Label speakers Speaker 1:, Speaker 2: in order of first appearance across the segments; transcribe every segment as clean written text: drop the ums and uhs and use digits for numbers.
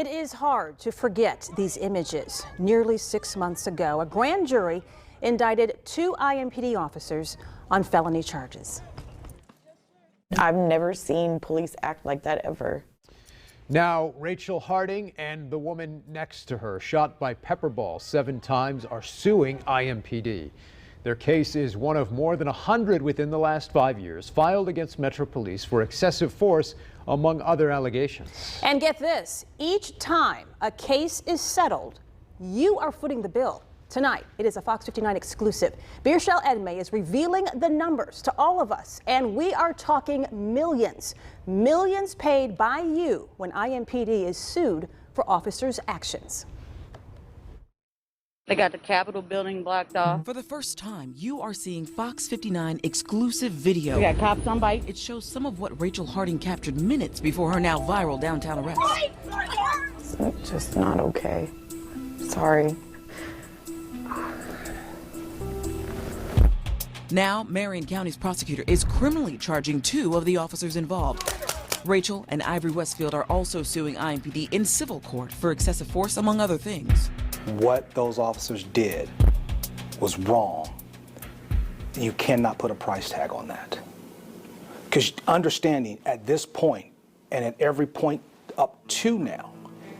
Speaker 1: It is hard to forget these images. Nearly 6 months ago, a grand jury indicted 2 IMPD officers on felony charges.
Speaker 2: I've never seen police act like that ever.
Speaker 3: Now, Rachel Harding and the woman next to her, shot by pepper ball 7 times, are suing IMPD. Their case is one of more than 100 within the last 5 years filed against Metro Police for excessive force, among other allegations.
Speaker 1: And get this, each time a case is settled, you are footing the bill. Tonight, it is a Fox 59 exclusive. Birchelle Edmé is revealing the numbers to all of us, and we are talking millions. Millions paid by you when IMPD is sued for officers' actions.
Speaker 4: They got the Capitol building blocked off.
Speaker 5: For the first time, you are seeing Fox 59 exclusive video.
Speaker 4: We got cops on bike.
Speaker 5: It shows some of what Rachel Harding captured minutes before her now viral downtown arrest.
Speaker 2: It's just not okay. Sorry.
Speaker 5: Now, Marion County's prosecutor is criminally charging 2 of the officers involved. Rachel and Ivory Westfield are also suing IMPD in civil court for excessive force, among other things.
Speaker 6: What those officers did was wrong. You cannot put a price tag on that. Because understanding at this point, and at every point up to now,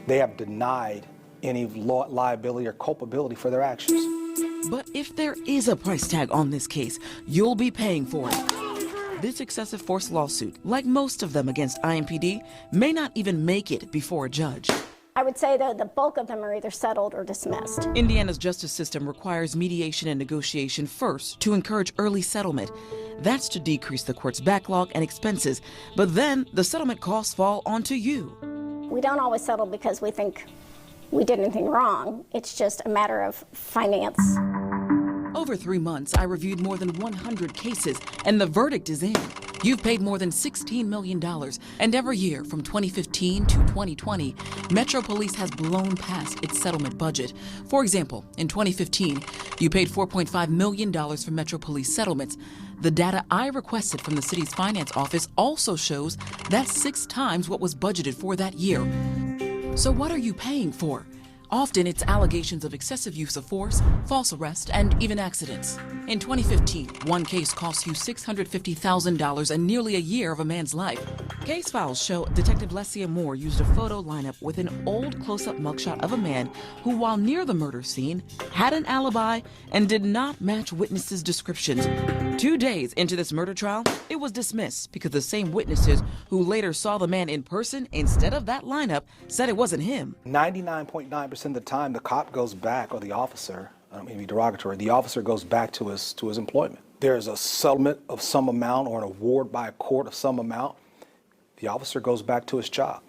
Speaker 6: they have denied any liability or culpability for their actions.
Speaker 5: But if there is a price tag on this case, you'll be paying for it. This excessive force lawsuit, like most of them against IMPD, may not even make it before a judge.
Speaker 7: I would say that the bulk of them are either settled or dismissed.
Speaker 5: Indiana's justice system requires mediation and negotiation first to encourage early settlement. That's to decrease the court's backlog and expenses. But then the settlement costs fall onto you.
Speaker 7: We don't always settle because we think we did anything wrong. It's just a matter of finance.
Speaker 5: Over 3 months, I reviewed more than 100 cases, and the verdict is in. You've paid more than $16 million, and every year from 2015 to 2020, Metro Police has blown past its settlement budget. For example, in 2015, you paid $4.5 million for Metro Police settlements. The data I requested from the city's finance office also shows that's 6 times what was budgeted for that year. So what are you paying for? Often it's allegations of excessive use of force, false arrest, and even accidents. In 2015, one case cost you $650,000 and nearly a year of a man's life. Case files show Detective Lesia Moore used a photo lineup with an old close-up mugshot of a man who, while near the murder scene, had an alibi and did not match witnesses' descriptions. 2 days into this murder trial, it was dismissed because the same witnesses who later saw the man in person instead of that lineup said it wasn't him.
Speaker 6: 99.9% of the time, the cop goes back, or the officer, I don't mean to be derogatory, the officer goes back to his employment. There's a settlement of some amount or an award by a court of some amount. The officer goes back to his job.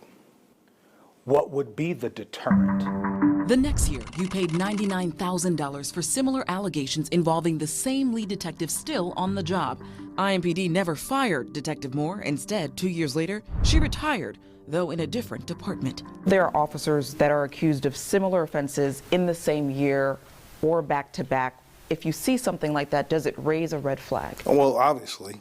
Speaker 6: What would be the deterrent?
Speaker 5: The next year, you paid $99,000 for similar allegations involving the same lead detective still on the job. IMPD never fired Detective Moore. Instead, 2 years later, she retired, though in a different department.
Speaker 2: There are officers that are accused of similar offenses in the same year or back-to-back. If you see something like that, does it raise a red flag?
Speaker 8: Well, obviously.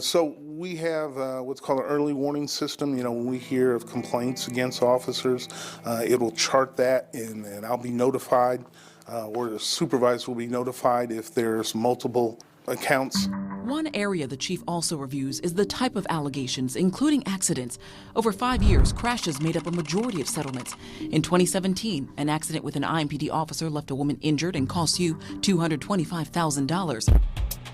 Speaker 8: So we have what's called an early warning system. You know, when we hear of complaints against officers, it will chart that, and I'll be notified, or the supervisor will be notified if there's multiple accounts.
Speaker 5: One area the chief also reviews is the type of allegations, including accidents. Over 5 years, crashes made up a majority of settlements. In 2017, an accident with an IMPD officer left a woman injured and cost you $225,000.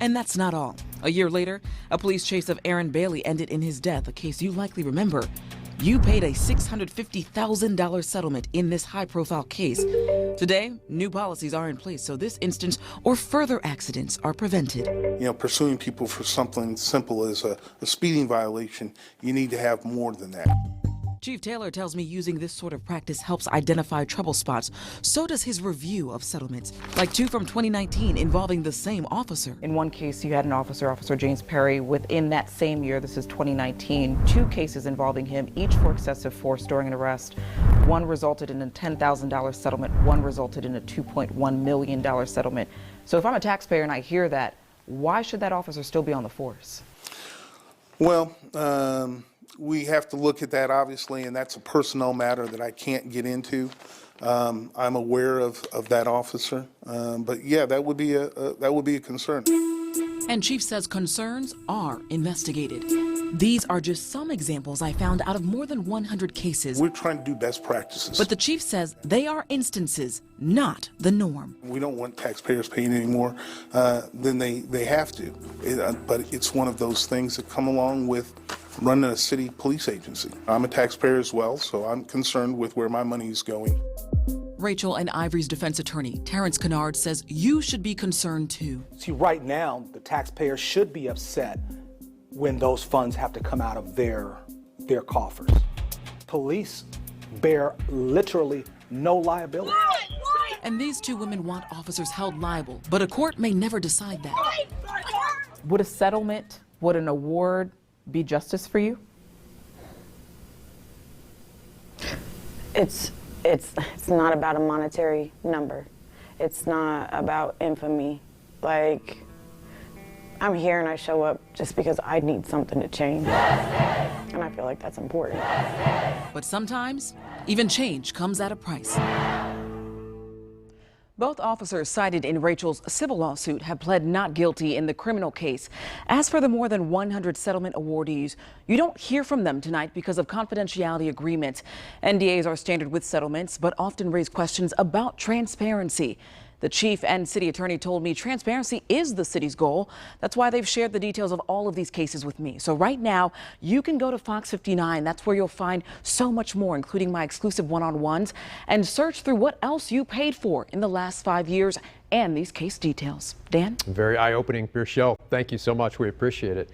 Speaker 5: And that's not all. A year later, a police chase of Aaron Bailey ended in his death, a case you likely remember. You paid a $650,000 settlement in this high-profile case. Today, new policies are in place so this instance or further accidents are prevented.
Speaker 8: You know, pursuing people for something simple as a speeding violation, you need to have more than that.
Speaker 5: Chief Taylor tells me using this sort of practice helps identify trouble spots. So does his review of settlements, like 2 from 2019 involving the same officer.
Speaker 2: In one case, you had an officer, Officer James Perry, within that same year, this is 2019, 2 cases involving him, each for excessive force during an arrest. One resulted in a $10,000 settlement, one resulted in a $2.1 million settlement. So if I'm a taxpayer and I hear that, why should that officer still be on the force?
Speaker 8: Well, We have to look at that, obviously, and that's a personnel matter that I can't get into. I'm aware of that officer, but yeah, that would be a concern.
Speaker 5: And Chief says concerns are investigated. These are just some examples I found out of more than 100 cases.
Speaker 8: We're trying to do best practices.
Speaker 5: But the chief says they are instances, not the norm.
Speaker 8: We don't want taxpayers paying any more than they have to. But it's one of those things that come along with running a city police agency. I'm a taxpayer as well, so I'm concerned with where my money is going.
Speaker 5: Rachel and Ivory's defense attorney, Terrence Kennard, says you should be concerned too.
Speaker 6: See, right now, the taxpayer should be upset when those funds have to come out of their coffers. Police bear literally no liability.
Speaker 5: And these two women want officers held liable, but a court may never decide that.
Speaker 2: Would a settlement, would an award be justice for you?
Speaker 9: It's not about a monetary number. It's not about infamy. Like, I'm here and I show up just because I need something to change. And I feel like that's important.
Speaker 5: But sometimes, even change comes at a price. Both officers cited in Rachel's civil lawsuit have pled not guilty in the criminal case. As for the more than 100 settlement awardees, you don't hear from them tonight because of confidentiality agreements. NDAs are standard with settlements, but often raise questions about transparency. The chief and city attorney told me transparency is the city's goal. That's why they've shared the details of all of these cases with me. So right now, you can go to Fox 59. That's where you'll find so much more, including my exclusive one-on-ones, and search through what else you paid for in the last 5 years and these case details. Dan?
Speaker 3: Very eye-opening, Pierschel. Thank you so much. We appreciate it.